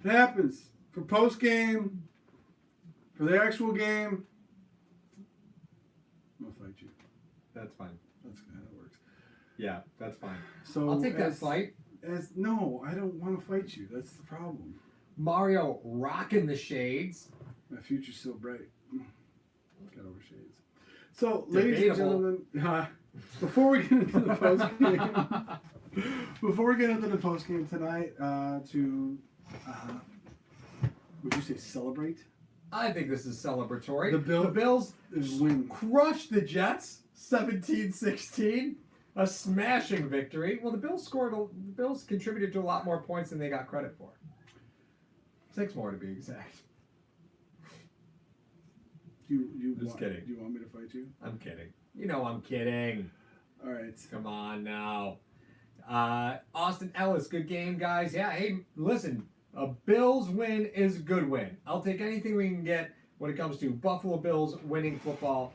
It happens. For post game, for the actual game, I'm going to fight you. That's fine. That's how it works. Yeah, that's fine. So I'll take that fight. No, I don't want to fight you. That's the problem. Mario rocking the shades. My future's so bright. Got over shades. So, ladies and gentlemen, before we get into the post game, tonight, would you say celebrate? I think this is celebratory. The Bills win. crushed the Jets 17-16. A smashing victory. Well, the Bills contributed to a lot more points than they got credit for. 6 more to be exact. Just kidding. Do you want me to fight you? I'm kidding. You know I'm kidding. All right. Come on now. Austin Ellis, good game, guys. Yeah, hey, listen, a Bills win is a good win. I'll take anything we can get when it comes to Buffalo Bills winning football.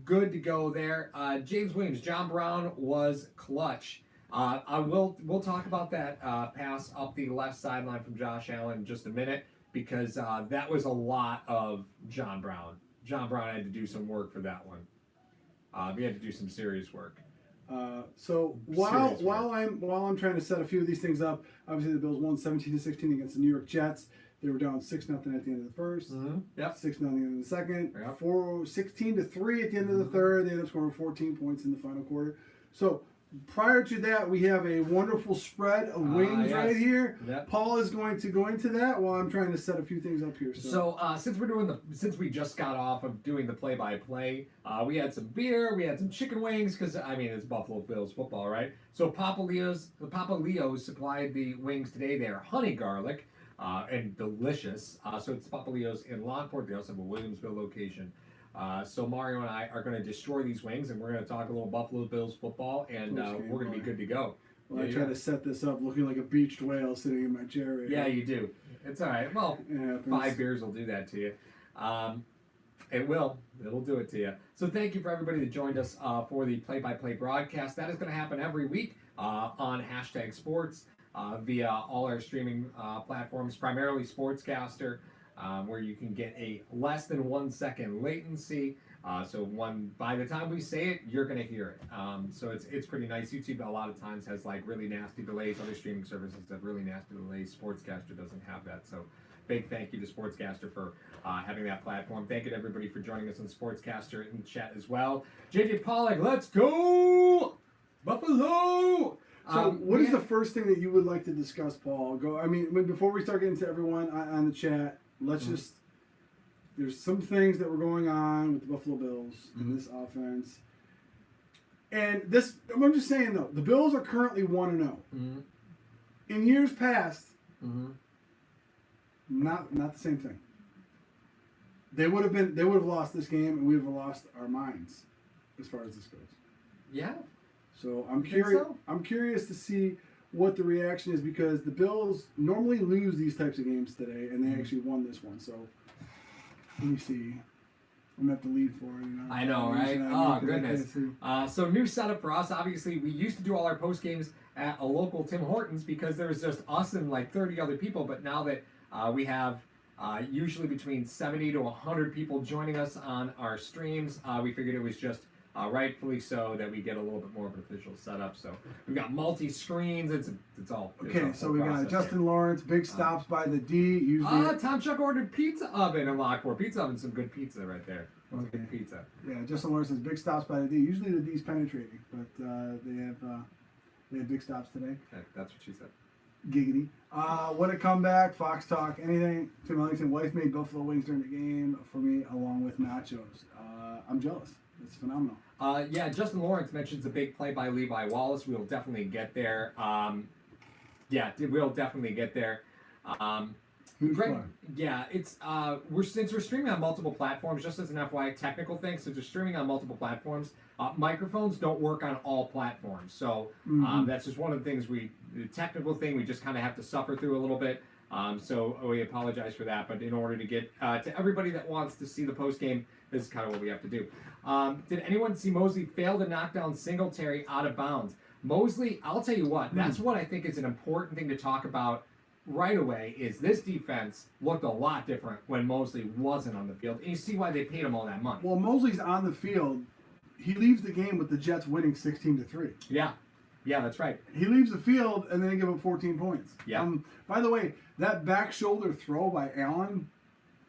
Good to go there. James Williams, John Brown was clutch. We'll talk about that pass up the left sideline from Josh Allen in just a minute because that was a lot of John Brown. John Brown had to do some work for that one. He had to do some serious work. So while I'm trying to set a few of these things up, obviously the Bills won 17-16 against the New York Jets. They were down 6-0 at the end of the first. Mm-hmm. Yep. 6-0 at the end of the second. Yep. 16-3 at the end of the third. They ended up scoring 14 points in the final quarter. So prior to that, we have a wonderful spread of wings right here. Yep. Paul is going to go into that while I'm trying to set a few things up here. So since we just got off of doing the play-by-play, we had some beer, we had some chicken wings because it's Buffalo Bills football, right? So Papa Leo's supplied the wings today. They are honey garlic and delicious. So it's Papa Leo's in Lockport. They also have a Williamsville location. So Mario and I are going to destroy these wings, and we're going to talk a little Buffalo Bills football, and we're going to be good to go. Well, I try to set this up looking like a beached whale sitting in my chair right Yeah, you do. It's all right. Well, 5 beers will do that to you. It will. It'll do it to you. So thank you for everybody that joined us for the play-by-play broadcast. That is going to happen every week on #sports via all our streaming platforms, primarily Sportscaster, where you can get a less than 1 second latency. So by the time we say it, you're going to hear it. So it's pretty nice. YouTube a lot of times has like really nasty delays. Other streaming services have really nasty delays. Sportscaster doesn't have that. So big thank you to Sportscaster for having that platform. Thank you to everybody for joining us on Sportscaster in the chat as well. JJ Pollock, let's go! Buffalo! So what is the first thing that you would like to discuss, Paul? Before we start getting to everyone on the chat, let's just... There's some things that were going on with the Buffalo Bills in this offense. And this, I'm just saying though, the Bills are currently 1-0. In years past, not the same thing. They would have lost this game, and we would have lost our minds as far as this goes. Yeah. So I'm curious. I'm curious to see what the reaction is because the Bills normally lose these types of games today, and they actually won this one. So let me see. I'm gonna have to lead for it. I know, right? Oh goodness. So new setup for us. Obviously, we used to do all our post games at a local Tim Hortons because there was just us and like 30 other people. But now that we have usually between 70 to 100 people joining us on our streams, we figured it was just rightfully so that we get a little bit more of an official setup. So we've got multi-screens. It's all okay. So we got Justin Lawrence, big stops by the D. Usually Tom Chuck ordered pizza oven in Lockport. Pizza oven, some good pizza right there. Good pizza. Yeah, Justin Lawrence has big stops by the D. Usually the D's penetrating, but they have big stops today. Okay, that's what she said. Giggity. What a comeback. Fox Talk. Anything. Tim Ellington, wife made buffalo wings during the game for me, along with nachos. I'm jealous. It's phenomenal. Yeah, Justin Lawrence mentions a big play by Levi Wallace. We'll definitely get there. We'll definitely get there. Yeah, it's since we're streaming on multiple platforms. Just as an FYI technical thing, since we're streaming on multiple platforms, microphones don't work on all platforms. So that's just one of the things the technical thing we just kind of have to suffer through a little bit. So we apologize for that. But in order to get to everybody that wants to see the post game, this is kind of what we have to do. Did anyone see Mosley fail to knock down Singletary out of bounds? Mosley, I'll tell you what, that's what I think is an important thing to talk about right away is this defense looked a lot different when Mosley wasn't on the field. And you see why they paid him all that money. Well, Mosley's on the field. He leaves the game with the Jets winning 16-3. Yeah. Yeah, that's right. He leaves the field and then they give him 14 points. Yeah. By the way, that back shoulder throw by Allen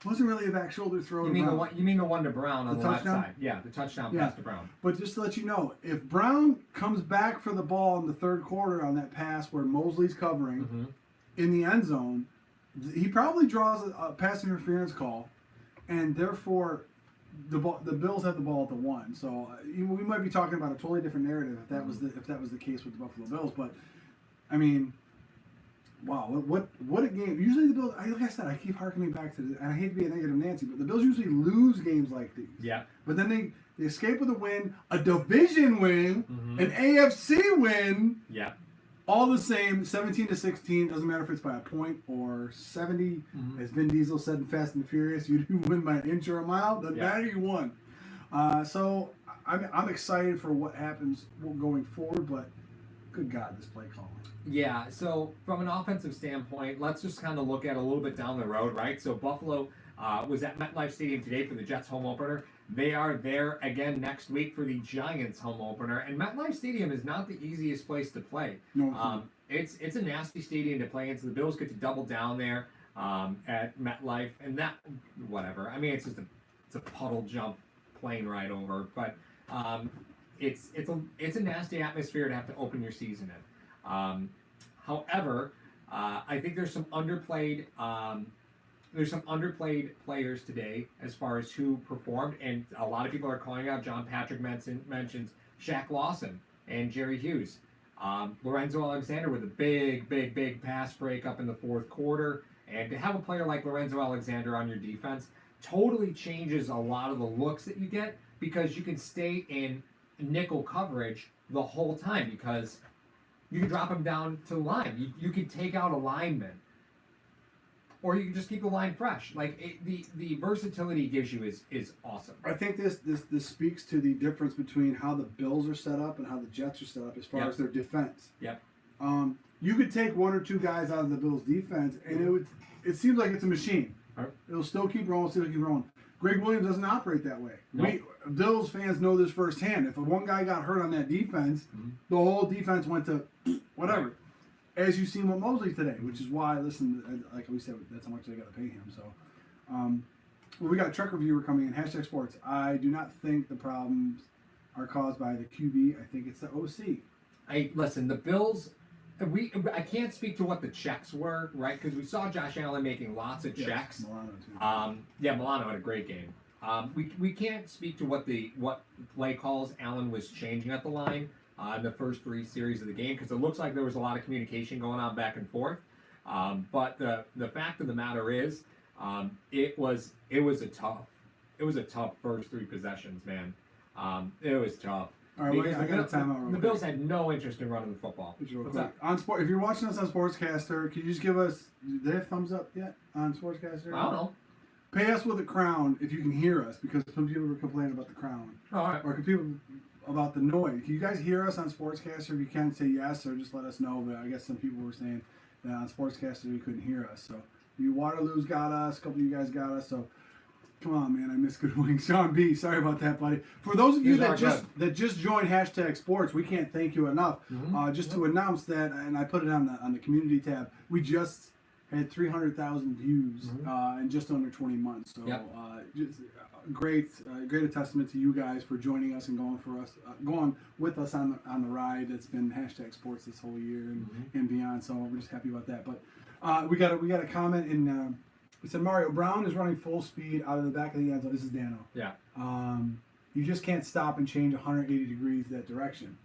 wasn't really a back shoulder throw. You mean the one to Brown on the left touchdown? side? Yeah, the touchdown pass to Brown. But just to let you know, if Brown comes back for the ball in the third quarter on that pass where Mosley's covering in the end zone, he probably draws a pass interference call, and therefore the Bills have the ball at the 1. So we might be talking about a totally different narrative if that was the case with the Buffalo Bills. But I mean, wow, what a game! Usually the Bills, like I said, I keep harkening back to and I hate to be a negative Nancy, but the Bills usually lose games like these. Yeah. But then they escape with a win, a division win, an AFC win. Yeah. All the same, 17-16. Doesn't matter if it's by a point or 70. As Vin Diesel said in Fast and the Furious, you do win by an inch or a mile. Doesn't matter, you won. So I'm excited for what happens going forward. But good God, this play calling. Yeah. So from an offensive standpoint, let's just kind of look at a little bit down the road, right? So Buffalo was at MetLife Stadium today for the Jets home opener. They are there again next week for the Giants home opener. And MetLife Stadium is not the easiest place to play. No. It's a nasty stadium to play in, so the Bills get to double down there at MetLife. And that, whatever. I mean, it's a puddle jump plane ride over. But it's a nasty atmosphere to have to open your season in. However, I think there's some underplayed players today as far as who performed, and a lot of people are calling out. John Patrick mentions Shaq Lawson and Jerry Hughes. Lorenzo Alexander with a big pass break up in the fourth quarter. And to have a player like Lorenzo Alexander on your defense totally changes a lot of the looks that you get, because you can stay in nickel coverage the whole time, because you can drop him down to the line. You can take out a lineman. Or you can just keep the line fresh. Like the versatility it gives you is awesome. I think this speaks to the difference between how the Bills are set up and how the Jets are set up as far as their defense. Yep. You could take one or two guys out of the Bills' defense, and it seems like it's a machine. Right. It'll still keep rolling, Greg Williams doesn't operate that way. Nope. Bills fans know this firsthand. If one guy got hurt on that defense, the whole defense went to whatever. Right. As you've seen with Mosley today, which is why, listen, like we said, that's how much they got to pay him. So, we got a truck reviewer coming in, # sports. I do not think the problems are caused by the QB. I think it's the OC. Listen, the Bills, I can't speak to what the checks were, right? Because we saw Josh Allen making lots of checks. Milano too. Milano had a great game. We can't speak to what play calls Allen was changing at the line in the first 3 series of the game, because it looks like there was a lot of communication going on back and forth. But the fact of the matter is, it was a tough first 3 possessions, man. It was tough. All right, I got a timeout. The Bills had no interest in running the football. What's up? On sport, if you're watching us on Sportscaster, can you just give us? Do they have thumbs up yet on Sportscaster? I don't know. Pay us with a crown if you can hear us, because some people were complaining about the crown. All right. Or can people about the noise? Can you guys hear us on Sportscaster? If you can, say yes, or just let us know. But I guess some people were saying that on Sportscaster we couldn't hear us. So you Waterloo's got us. A couple of you guys got us. So come on, man. I miss good wings. Sean B. Sorry about that, buddy. For those of you that just joined # sports, we can't thank you enough. Just to announce that, and I put it on the community tab. We just had 300,000 views in just under 20 months. So just great a testament to you guys for joining us and going with us on the ride. That's been # sports this whole year and beyond. So we're just happy about that. But we got a comment in. We said Mario Brown is running full speed out of the back of the end zone. This is Dano. Yeah. You just can't stop and change 180 degrees that direction.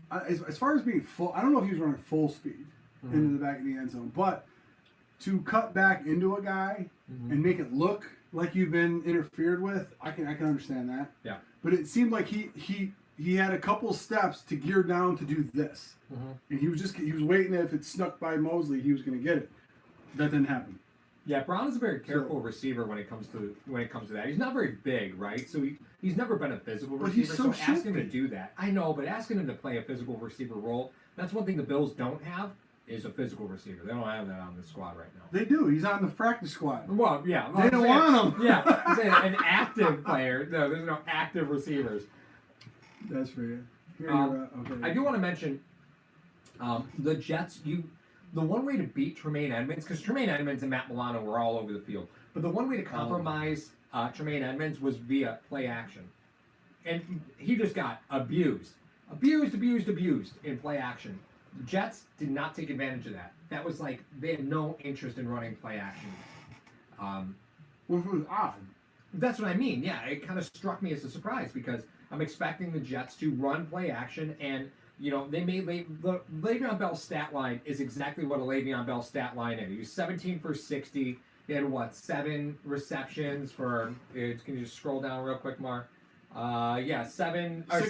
As far as being full, I don't know if he was running full speed into the back of the end zone, but to cut back into a guy and make it look like you've been interfered with, I can understand that. Yeah. But it seemed like he had a couple steps to gear down to do this, and he was waiting that if it snuck by Mosley, he was going to get it. That didn't happen. Yeah, Brown is a very careful receiver when it comes to that. He's not very big, right? So he's never been a physical receiver. So ask him to do that. I know, but asking him to play a physical receiver role, that's one thing the Bills don't have. is a physical receiver. They don't have that on the squad right now. They do. He's on the practice squad. Well, yeah. They don't want him. Yeah, I'm saying an active player. No, there's no active receivers. That's for you. Here okay. I do want to mention the Jets. The one way to beat Tremaine Edmonds, because Tremaine Edmonds and Matt Milano were all over the field, but the one way to compromise Tremaine Edmonds was via play action, and he just got abused in play action. The Jets did not take advantage of that. That was like they had no interest in running play action. Which was odd. That's what I mean. Yeah, it kind of struck me as a surprise because I'm expecting the Jets to run play action, and they made the Le'Veon Bell stat line is exactly what a Le'Veon Bell stat line is. He was 17 for 60. He had 7 receptions for? Can you just scroll down real quick, Mark? 6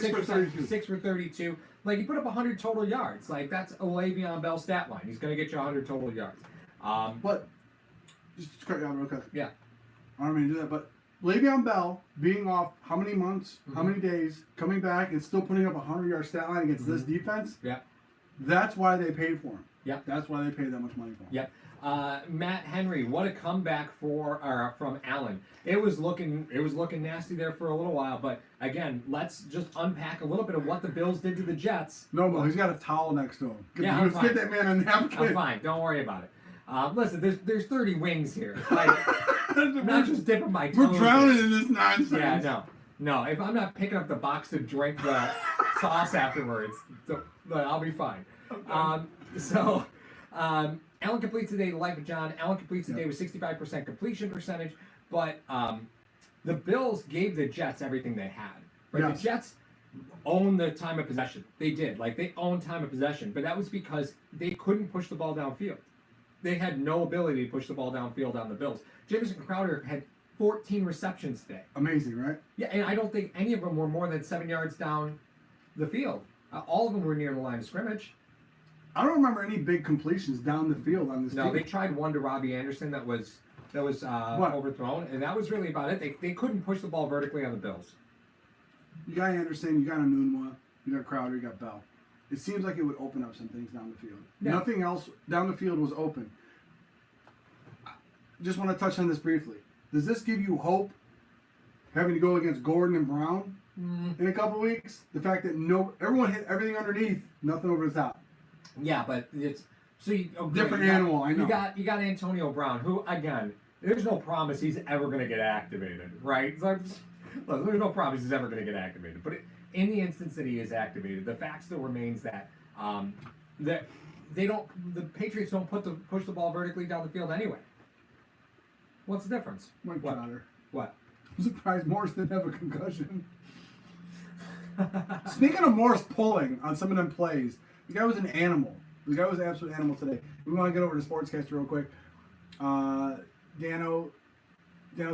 for 32. 6 for 32. Like, he put up 100 total yards. Like, that's a Le'Veon Bell stat line. He's going to get you 100 total yards. But just to cut you off real quick. Yeah. I don't mean to do that, but Le'Veon Bell being off how many months, how many days, coming back and still putting up a 100-yard stat line against this defense. Yeah. That's why they paid for him. Yep. That's why they paid that much money for him. Yep. Matt Henry, what a comeback from Allen. It was looking nasty there for a little while, but again, let's just unpack a little bit of what the Bills did to the Jets. No, he's got a towel next to him. Yeah, Let's get that man a napkin. I'm fine. Don't worry about it. Listen, there's 30 wings here. Like, I'm not just dipping my toes. We're drowning in this nonsense. Yeah, no. If I'm not picking up the box to drink the sauce afterwards, I'll be fine. Okay. Allen completes the day like John. Allen completes the day with 65% completion percentage, but the Bills gave the Jets everything they had. Right? Yes. The Jets owned the time of possession. They did. Like, they owned time of possession, but that was because they couldn't push the ball downfield. They had no ability to push the ball downfield on the Bills. Jamison Crowder had 14 receptions today. Amazing, right? Yeah, and I don't think any of them were more than 7 yards down the field. All of them were near the line of scrimmage. I don't remember any big completions down the field on this team. No, they tried one to Robbie Anderson that was overthrown, and that was really about it. They couldn't push the ball vertically on the Bills. You got Anderson, you got Anunwa, you got Crowder, you got Bell. It seems like it would open up some things down the field. Yeah. Nothing else down the field was open. Just want to touch on this briefly. Does this give you hope, having to go against Gordon and Brown in a couple weeks? The fact that everyone hit everything underneath, nothing over the top. Yeah, but it's different animal. I know. You got Antonio Brown, who again, there's no promise he's ever going to get activated, right? It's like, look, there's no promise he's ever going to get activated. But in the instance that he is activated, the fact still remains that that the Patriots don't push the ball vertically down the field anyway. What's the difference? Mike Trotter. What? I'm surprised Morris didn't have a concussion. Speaking of Morris pulling on some of them plays, the guy was an animal. The guy was an absolute animal today. We want to get over to Sportscast real quick. Dano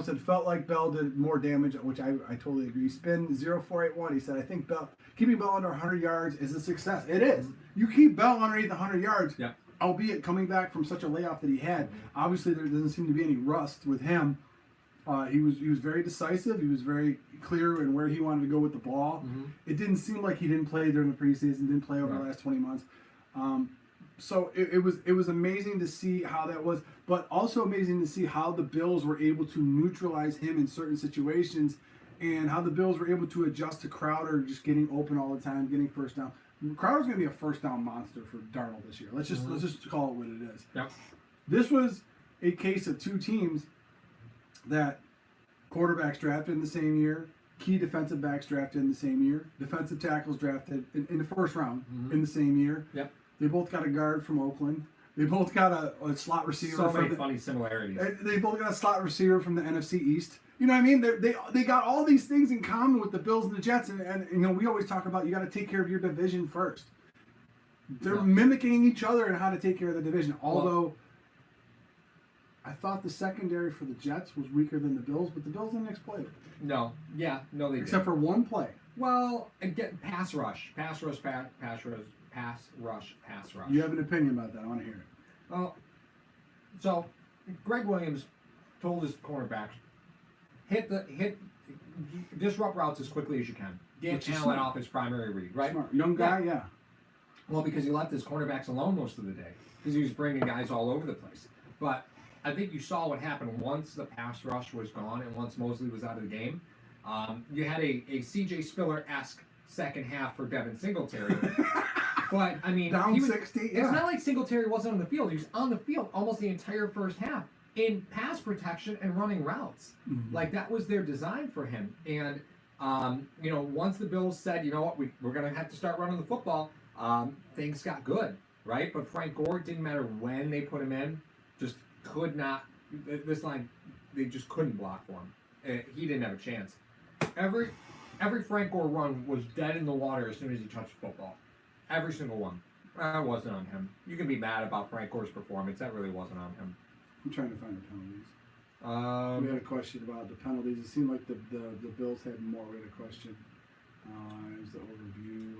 said, felt like Bell did more damage, which I totally agree. Spin 0481. He said, I think keeping Bell under 100 yards is a success. It is. You keep Bell underneath 100 yards, yep. Albeit coming back from such a layoff that he had. Obviously, there doesn't seem to be any rust with him. He was very decisive. He was very clear in where he wanted to go with the ball. Mm-hmm. It didn't seem like he didn't play during the preseason, didn't play over the last 20 months. So it was amazing to see how that was, but also amazing to see how the Bills were able to neutralize him in certain situations, and how the Bills were able to adjust to Crowder just getting open all the time, getting first down. Crowder's going to be a first down monster for Darnold this year. Let's just call it what it is. Yep. This was a case of two teams that quarterbacks drafted in the same year, key defensive backs drafted in the same year, defensive tackles drafted in the first round in the same year. Yep. They both got a guard from Oakland. They both got a slot receiver. So many funny similarities. They both got a slot receiver from the NFC East. You know what I mean? They got all these things in common with the Bills and the Jets, and you know we always talk about you got to take care of your division first. They're mimicking each other and how to take care of the division. Although I thought the secondary for the Jets was weaker than the Bills, but the Bills didn't exploit it. No, they didn't. Except for one play. Well, again, pass rush. You have an opinion about that? I want to hear it. Well, so Greg Williams told his cornerbacks, disrupt routes as quickly as you can. Get Allen off his primary read, right? Smart. Young guy, yeah. Well, because he left his cornerbacks alone most of the day. because he was bringing guys all over the place. But I think you saw what happened once the pass rush was gone and once Mosley was out of the game. You had a C.J. Spiller-esque second half for Devin Singletary. But, I mean... Down 60, yeah. It's not like Singletary wasn't on the field. He was on the field almost the entire first half in pass protection and running routes. Mm-hmm. Like, that was their design for him. And, once the Bills said, you know what, we're going to have to start running the football, things got good, right? But Frank Gore, didn't matter when they put him in, just could not... This line, they just couldn't block for him. He didn't have a chance. Every Frank Gore run was dead in the water as soon as he touched the football. Every single one. That wasn't on him. You can be mad about Frank Gore's performance. That really wasn't on him. I'm trying to find the penalties. We had a question about the penalties. It seemed like the Bills had more. We had a question. It was the overview.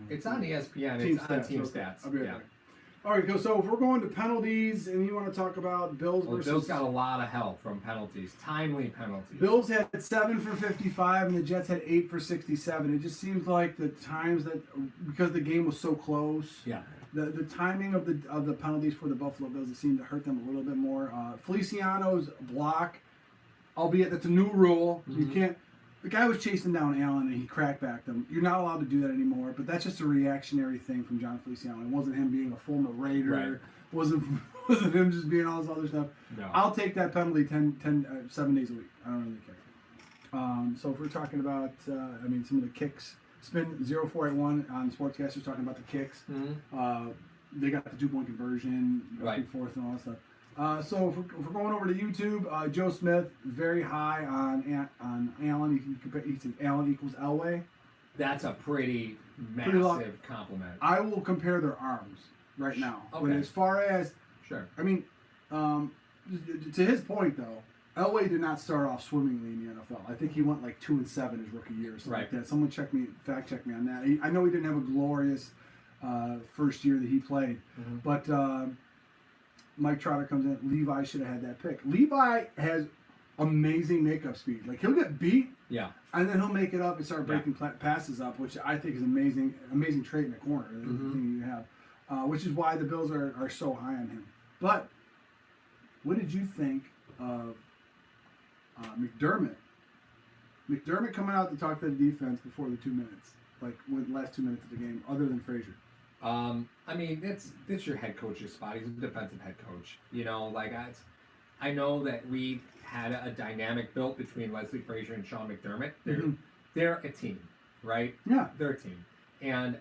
It's on ESPN. Team It's on stats. Team Okay. Stats. I'll be right Yeah. back. All right, so if we're going to penalties and you want to talk about Bills Well, versus... Bills got a lot of help from penalties. Timely penalties. Bills had 7 for 55 and the Jets had 8 for 67. It just seems like the times that, because the game was so close, Yeah. the timing of the penalties for the Buffalo Bills, it seemed to hurt them a little bit more. Feliciano's block, albeit that's a new rule. Mm-hmm. You can't... The guy was chasing down Allen and he crack backed him. You're not allowed to do that anymore, but that's just a reactionary thing from John Feliciano. It wasn't him being a former Raider. Right. Wasn't him just being all this other stuff. No. I'll take that penalty 7 days a week. I don't really care. So if we're talking about, some of the kicks, Spin 0481 on Sportscasters talking about the kicks. Mm-hmm. They got the 2-point conversion, back and forth and all that stuff. So if we're going over to YouTube, Joe Smith, very high on Allen. He said Allen equals Elway. That's a pretty Pretty long. massive compliment. I will compare their arms right now. Okay. But as far as, Sure. to his point though, Elway did not start off swimmingly in the NFL. I think he went like 2-7 his rookie year or something like that. Someone fact check me on that. I know he didn't have a glorious first year that he played, Mm-hmm. but Mike Trotter comes in. Levi should have had that pick. Levi has amazing makeup speed. Like he'll get beat, Yeah. and then he'll make it up and start breaking passes up, which I think is amazing trait in the corner that you have, which is why the Bills are so high on him. But what did you think of McDermott? McDermott coming out to talk to the defense before the 2 minutes, like with the last 2 minutes of the game, other than Frazier. It's your head coach's spot. He's a defensive head coach. I know that we had a dynamic built between Leslie Frazier and Sean McDermott. They're a team, right? Yeah. They're a team. And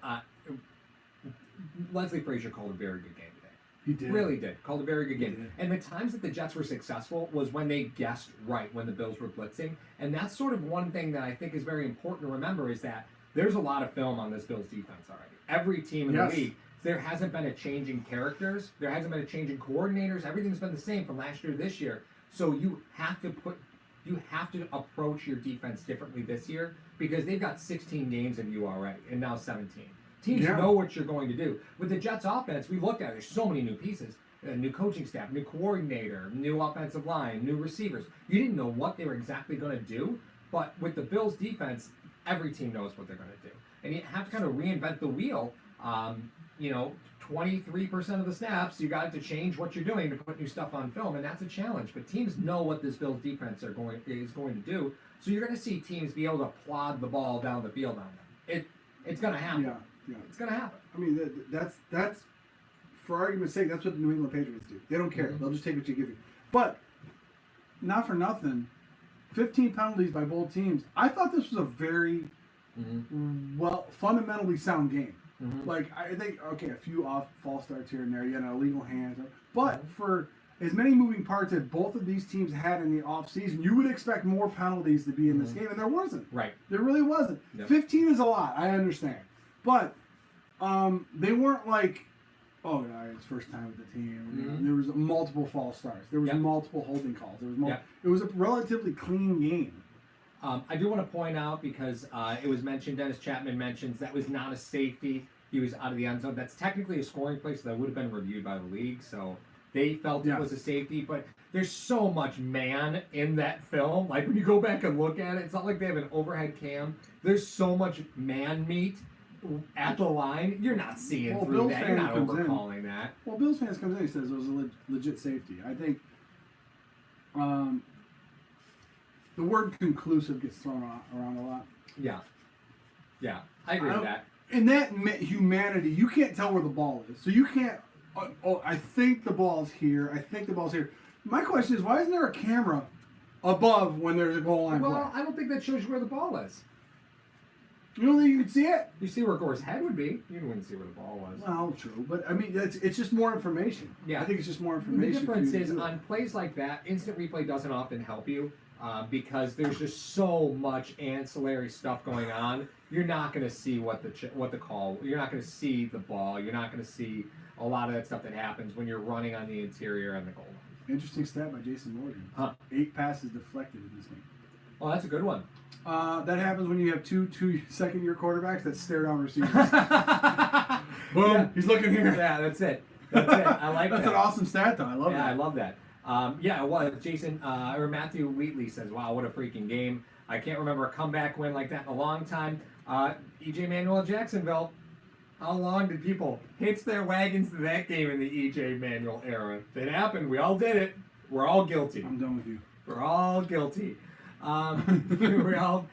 Leslie Frazier called a very good game today. He did. Really did. Called a very good He game. did. And the times that the Jets were successful was when they guessed right when the Bills were blitzing. And that's sort of one thing that I think is very important to remember is that there's a lot of film on this Bills defense already. Every team in the league, there hasn't been a change in characters. There hasn't been a change in coordinators. Everything's been the same from last year to this year. So you have to approach your defense differently this year because they've got 16 games of you already and now 17. Teams know what you're going to do. With the Jets offense, we looked at it. There's so many new pieces. New coaching staff, new coordinator, new offensive line, new receivers. You didn't know what they were exactly going to do, but with the Bills defense, every team knows what they're going to do. And you have to kind of reinvent the wheel. 23% of the snaps, you got to change what you're doing to put new stuff on film, and that's a challenge. But teams know what this Bills defense is going to do, so you're going to see teams be able to plod the ball down the field on them. It's going to happen. Yeah. It's going to happen. I mean, that's for argument's sake, that's what the New England Patriots do. They don't care. Mm-hmm. They'll just take what you give you. But not for nothing, 15 penalties by both teams. I thought this was a very fundamentally sound game. Mm-hmm. Like, I think, okay, a few off false starts here and there, illegal hands. But for as many moving parts as both of these teams had in the offseason, you would expect more penalties to be in this game, and there wasn't. Right. There really wasn't. Yep. 15 is a lot, I understand. But they weren't like, oh, yeah, it's first time with the team. There was multiple false starts. There was multiple holding calls. It was a relatively clean game. I do want to point out, because it was mentioned, Dennis Chapman mentions, that was not a safety. He was out of the end zone. That's technically a scoring play, so that would have been reviewed by the league. So they felt it was a safety. But there's so much man in that film. Like, when you go back and look at it, it's not like they have an overhead cam. There's so much man meat at the line, you're not seeing through Bills that. fan You're not comes overcalling that. Well, Bills fans comes in. He says it was a legit safety. I think the word conclusive gets thrown around a lot. Yeah, I agree with that. In that humanity, you can't tell where the ball is. So you can't. I think the ball's here. I think the ball's here. My question is, why isn't there a camera above when there's a goal line Well, play? I don't think that shows you where the ball is. You don't think you can see it? You see where Gore's head would be. You wouldn't see where the ball was. Well, true, but I mean, it's just more information. Yeah. I think it's just more information. The difference is on on plays like that, instant replay doesn't often help you because there's just so much ancillary stuff going on. You're not going to see what the call. You're not going to see the ball. You're not going to see a lot of that stuff that happens when you're running on the interior and the goal line. Interesting stat by Jason Morgan. Huh. 8 passes deflected in this game. Well, that's a good one. That happens when you have two second-year quarterbacks that stare down receivers. Boom! Yeah. He's looking here. Yeah, that's it. That's it. I like That's that. an awesome stat, though. I love that. Yeah, I love that. Yeah, well, Jason or Matthew Wheatley says, "Wow, what a freaking game! I can't remember a comeback win like that in a long time." EJ Manuel of Jacksonville. How long did people hitch their wagons to that game in the EJ Manuel era? It happened. We all did it. We're all guilty. I'm done with you. We're all guilty. We're all.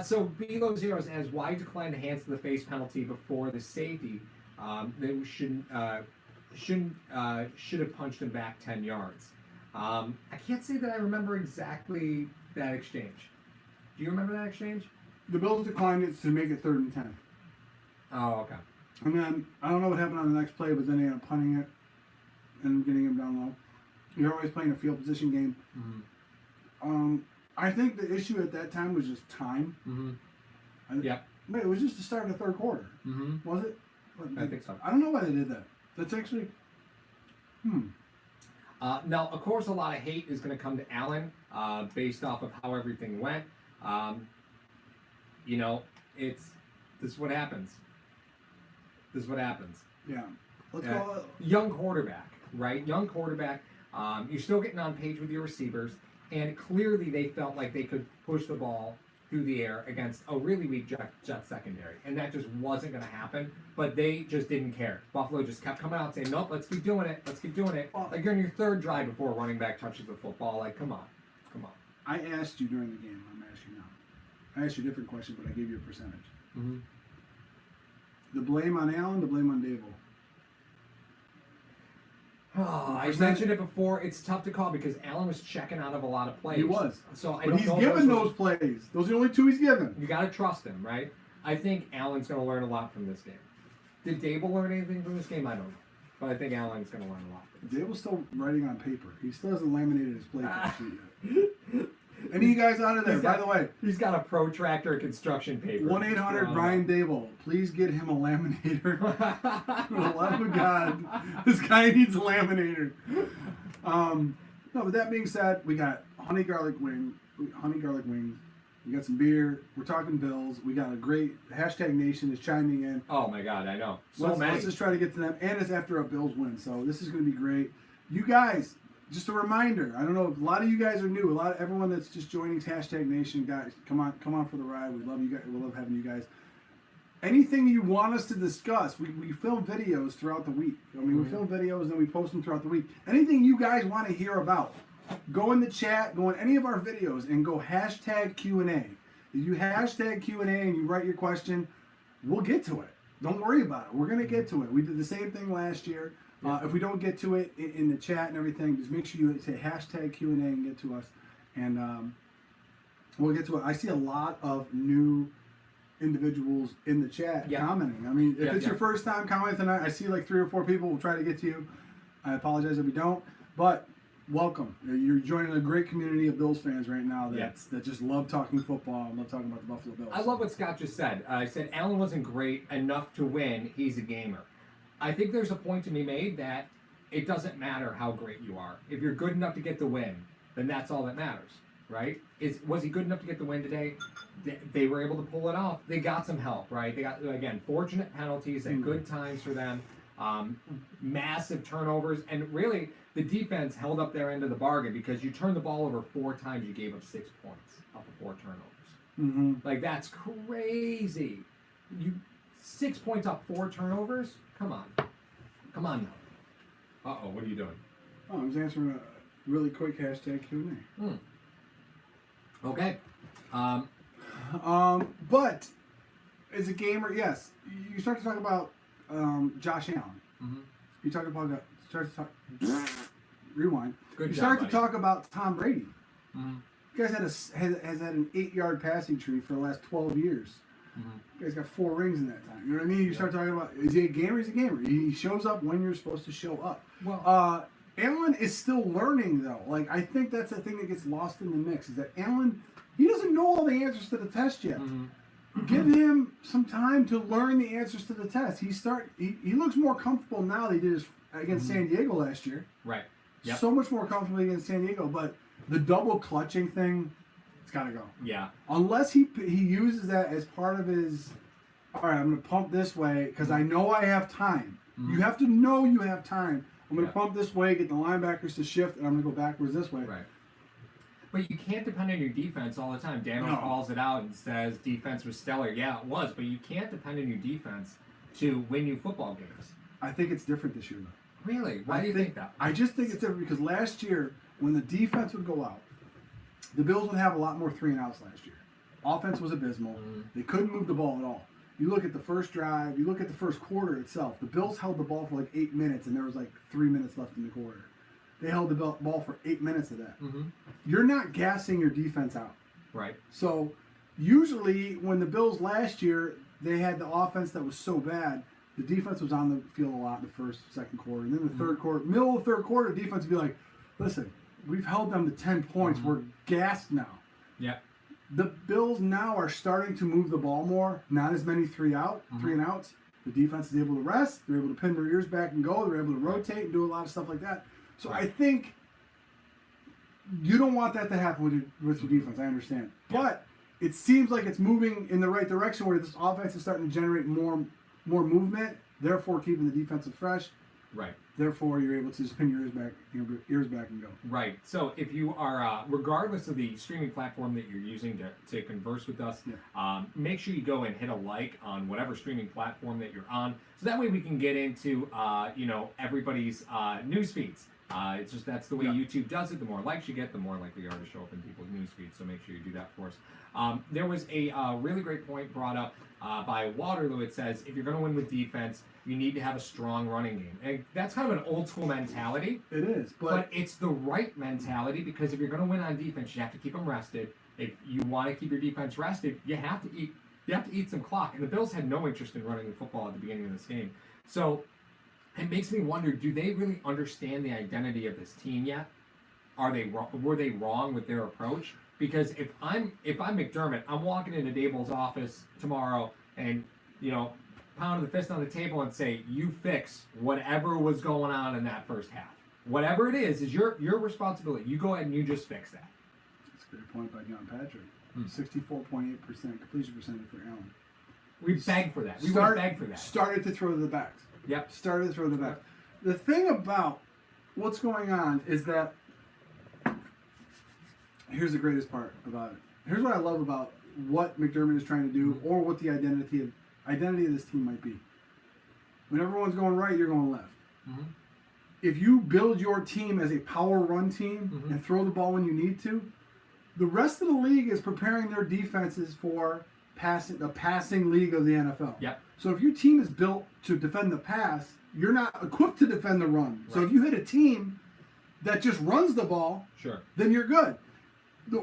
So Below Zeros has why decline the hands to the face penalty before the safety. They should have punched him back 10 yards. I can't say that I remember exactly that exchange. Do you remember that exchange? The Bills declined it to make it 3rd and 10. Oh, okay. And then, I don't know what happened on the next play, but then they ended up punting it and getting him down low. You're always playing a field position game. Mm-hmm. I think the issue at that time was just time. Mm-hmm. Yep. But it was just the start of the 3rd quarter. Mm-hmm. Was it? I think so. I don't know why they did that. That's actually... Now, of course, a lot of hate is going to come to Allen based off of how everything went. This is what happens. This is what happens. Yeah. Let's call it... Young quarterback, right? Young quarterback. You're still getting on page with your receivers, and clearly they felt like they could push the ball through the air against a really weak Jet secondary, and that just wasn't going to happen. But they just didn't care. Buffalo just kept coming out saying, "Nope, let's keep doing it. Let's keep doing it." Like you're in your 3rd drive before a running back touches the football. Like, come on. I asked you during the game. I'm asking you now. I asked you a different question, but I gave you a percentage. Mm-hmm. The blame on Allen, the blame on Dable. Oh, I mentioned it before. It's tough to call because Allen was checking out of a lot of plays. He was. So I but don't he's know given those plays. Those are the only 2 he's given. You got to trust him, right? I think Allen's going to learn a lot from this game. Did Dable learn anything from this game? I don't know. But I think Allen's going to learn a lot from this. Dable's still writing on paper. He still hasn't laminated his play sheet yet. Any of you guys out of there, by the way, he's got a protractor construction paper. 1-800-Brian Dable. Please get him a laminator. For the love of God, this guy needs a laminator. No, but that being said, we got honey garlic wings. We got some beer. We're talking Bills. We got a great hashtag Nation is chiming in. Oh my God, I know. Let's just try to get to them. And it's after a Bills win, so this is going to be great. You guys, just a reminder. I don't know. A lot of you guys are new. Everyone that's just joining hashtag Nation, guys, come on for the ride. We love you guys. We love having you guys. Anything you want us to discuss, we film videos throughout the week. We film videos and then we post them throughout the week. Anything you guys want to hear about, go in the chat, go in any of our videos, and go hashtag Q&A. If you hashtag Q&A and you write your question, we'll get to it. Don't worry about it. We're going to get to it. We did the same thing last year. If we don't get to it in the chat and everything, just make sure you say hashtag Q&A and get to us. And we'll get to it. I see a lot of new individuals in the chat commenting. If it's your first time commenting tonight, I see like 3 or 4 people. We'll try to get to you. I apologize if we don't. But welcome. You're joining a great community of Bills fans right now that just love talking football and love talking about the Buffalo Bills. I love what Scott just said. I said Allen wasn't great enough to win. He's a gamer. I think there's a point to be made that it doesn't matter how great you are. If you're good enough to get the win, then that's all that matters, right? Was he good enough to get the win today? They were able to pull it off. They got some help, right? They got, again, fortunate penalties at good times for them, massive turnovers, and really the defense held up their end of the bargain because you turned the ball over 4 times, you gave up 6 points off of 4 turnovers. Like, that's crazy. 6 points off 4 turnovers. Come on now. What are you doing? Oh, I was answering a really quick hashtag Q&A. Okay. But as a gamer, yes, you start to talk about Josh Allen. Mm-hmm. You start to talk. Rewind. Good you job, start buddy. to talk about Tom Brady. Mm-hmm. You guys has had an 8-yard passing tree for the last 12 years. Mm-hmm. You guys got 4 rings in that time. You know what I mean? You start talking about, is he a gamer? He's a gamer. He shows up when you're supposed to show up. Well, Allen is still learning, though. Like, I think that's the thing that gets lost in the mix, is that Allen, he doesn't know all the answers to the test yet. Mm-hmm. Give him some time to learn the answers to the test. He looks more comfortable now than he did against San Diego last year. Right. Yep. So much more comfortable against San Diego, but the double clutching thing, it's got to go. Yeah. Unless he uses that as part of his, all right, I'm going to pump this way because I know I have time. Mm-hmm. You have to know you have time. I'm going to Yeah. pump this way, get the linebackers to shift, and I'm going to go backwards this way. Right. But you can't depend on your defense all the time. Daniel calls it out and says defense was stellar. Yeah, it was, but you can't depend on your defense to win you football games. I think it's different this year, though. Really? Why do you think that? I just think it's different because last year, when the defense would go out, the Bills would have a lot more 3-and-outs last year. Offense was abysmal. They couldn't move the ball at all. You look at the first drive, you look at the first quarter itself. The Bills held the ball for like 8 minutes, and there was like 3 minutes left in the quarter. They held the ball for 8 minutes of that. Mm-hmm. You're not gassing your defense out. Right. So usually when the Bills last year, they had the offense that was so bad, the defense was on the field a lot in the first, second quarter. And then the third quarter, middle of the third quarter, defense would be like, listen, we've held them to 10 points. We're gassed now. Yeah. The Bills now are starting to move the ball more. Not as many 3-and-outs. The defense is able to rest. They're able to pin their ears back and go. They're able to rotate and do a lot of stuff like that. So I think you don't want that to happen with your defense. I understand. But it seems like it's moving in the right direction where this offense is starting to generate more movement, therefore keeping the defensive fresh. Right. Therefore, you're able to just pin your ears back and go. Right. So if you are, regardless of the streaming platform that you're using to converse with us, make sure you go and hit a like on whatever streaming platform that you're on, so that way we can get into everybody's news feeds. It's just that's the way YouTube does it. The more likes you get, the more likely you are to show up in people's news feeds. So make sure you do that for us. There was a really great point brought up by Waterloo. It says if you're going to win with defense, you need to have a strong running game. And that's kind of an old school mentality. It is, but it's the right mentality, because if you're going to win on defense, you have to keep them rested. If you want to keep your defense rested, you have to eat. You have to eat some clock. And the Bills had no interest in running the football at the beginning of this game. So it makes me wonder: do they really understand the identity of this team yet? Were they wrong with their approach? Because if I'm McDermott, I'm walking into Dable's office tomorrow and pounding the fist on the table and say, you fix whatever was going on in that first half. Whatever it is your responsibility. You go ahead and you just fix that. That's a great point by John Patrick. 64.8% completion percentage for Allen. We begged for that. We would beg for that. Started to throw to the backs. Yep. Started to throw to the backs. The thing about what's going on is that here's the greatest part about it. Here's what I love about what McDermott is trying to do, or what the identity of this team might be. When everyone's going right, you're going left. Mm-hmm. If you build your team as a power run team and throw the ball when you need to, the rest of the league is preparing their defenses for the passing league of the NFL. Yep. So if your team is built to defend the pass, you're not equipped to defend the run. Right. So if you hit a team that just runs the ball, then you're good.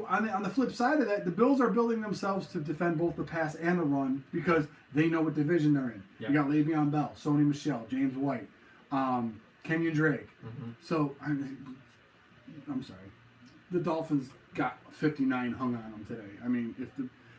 On the flip side of that, the Bills are building themselves to defend both the pass and the run because they know what division they're in. Yep. You got Le'Veon Bell, Sony Michel, James White, Kenyon Drake. So I'm sorry, the Dolphins got 59 hung on them today. I mean,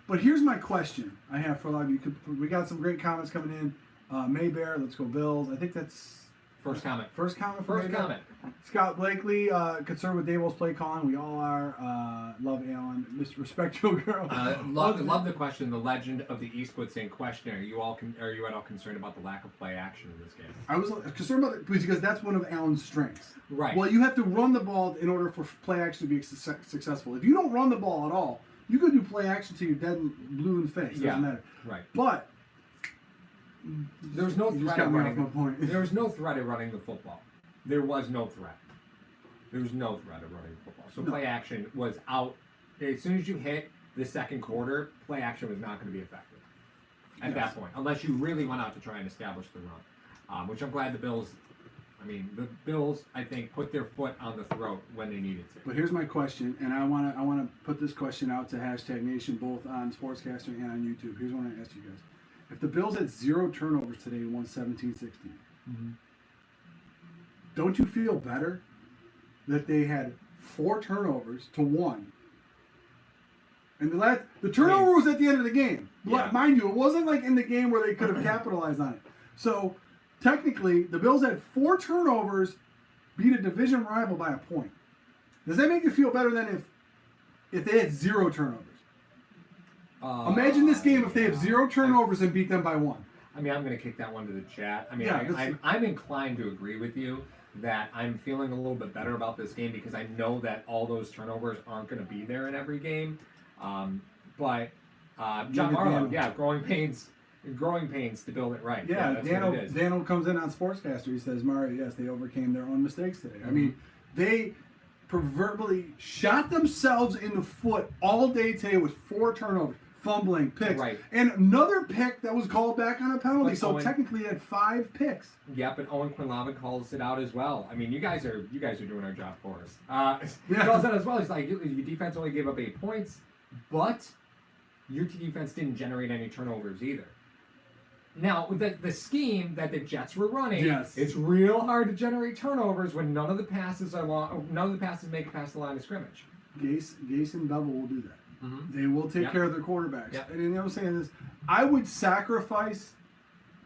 but here's my question I have for a lot of you. We got some great comments coming in. Maybear, let's go Bills. I think that's First comment. First comment. Scott Blakely, concerned with Daboll's play calling. We all are. Love Allen. Respect your girl. Love the question. The legend of the Eastwood saying, "Question: Are you at all concerned about the lack of play action in this game?" I was concerned about it because that's one of Allen's strengths. Right. Well, you have to run the ball in order for play action to be successful. If you don't run the ball at all, you could do play action till you're dead and blue in the face. Doesn't matter. Right. But There was no You just threat of got me off my running. point. There was no threat of running the football. There was no threat. There was no threat of running the football. So play action was out. As soon as you hit the second quarter, play action was not going to be effective at that point, unless you really went out to try and establish the run. Which I'm glad the Bills. The Bills, I think, put their foot on the throat when they needed to. But here's my question, and I wanna put this question out to #Nation both on Sportscaster and on YouTube. Here's what I asked you guys: if the Bills had 0 turnovers today and won 17-16, don't you feel better that they had 4 turnovers to 1? And the turnover was at the end of the game. Yeah. Mind you, it wasn't like in the game where they could have capitalized on it. So technically, the Bills had 4 turnovers, beat a division rival by a point. Does that make you feel better than if they had 0 turnovers? Imagine this game if they have 0 turnovers and beat them by 1. I'm going to kick that one to the chat. Yeah, I'm inclined to agree with you that I'm feeling a little bit better about this game because I know that all those turnovers aren't going to be there in every game. But John Marlowe, growing pains to build it right. Yeah, that's what it is. Daniel comes in on Sportscaster. He says, Mario, yes, they overcame their own mistakes today. I mean, they proverbially shot themselves in the foot all day today with 4 turnovers, fumbling, picks, and another pick that was called back on a penalty. But so technically, they had 5 picks. Yep, and Owen Quinlan calls it out as well. I mean, you guys are doing our job for us. He calls it as well. He's like, your defense only gave up 8 points, but your defense didn't generate any turnovers either. Now, with the scheme that the Jets were running, it's real hard to generate turnovers when none of the passes are long. None of the passes make it past the line of scrimmage. Gase and Bevel will do that. They will take care of their quarterbacks. Yep. And you know what I'm saying is, I would sacrifice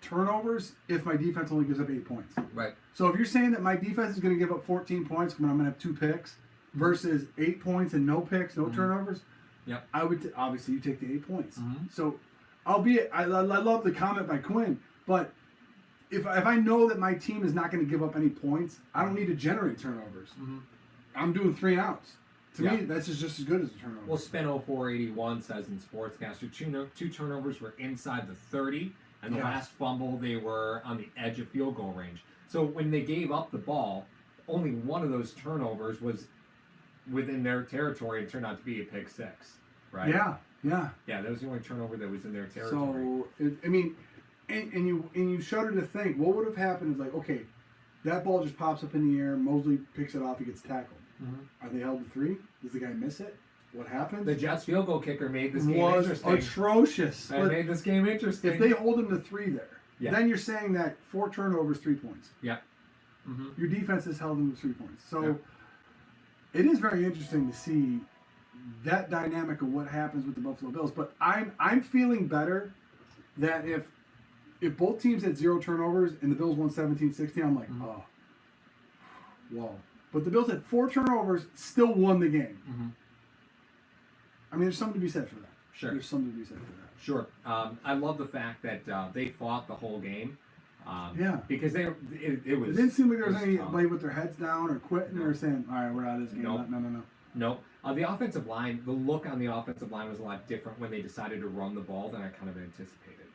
turnovers if my defense only gives up 8 points. Right. So if you're saying that my defense is going to give up 14 points when I'm going to have 2 picks versus 8 points and no picks, no turnovers, I would obviously you take the 8 points. So, albeit I love the comment by Quinn, but if I know that my team is not going to give up any points, I don't need to generate turnovers. I'm doing 3 and outs. To me, that's just as good as a turnover. Well, Spin0481 says in Sportscaster, 2 turnovers were inside the 30, and the last fumble, they were on the edge of field goal range. So when they gave up the ball, only one of those turnovers was within their territory and turned out to be a pick 6, right? Yeah. Yeah, that was the only turnover that was in their territory. So, and you shudder to think, what would have happened is like, okay, that ball just pops up in the air, Mosley picks it off, he gets tackled. Are they held to 3? Does the guy miss it? What happens? The Jets field goal kicker made this game interesting. Atrocious. It made this game interesting. If they hold him to 3 there, then you're saying that 4 turnovers, 3 points. Yeah. Your defense has held him to 3 points. So it is very interesting to see that dynamic of what happens with the Buffalo Bills. But I'm feeling better that if both teams had 0 turnovers and the Bills won 17-16, I'm like, oh, whoa. But the Bills had 4 turnovers, still won the game. I mean, there's something to be said for that. Sure. There's something to be said for that. Sure. I love the fact that they fought the whole game. Because it was. It didn't seem like there was anybody with their heads down or quitting or saying, all right, we're out of this game. Nope. No. Nope. The offensive line, the look on the offensive line was a lot different when they decided to run the ball than I kind of anticipated,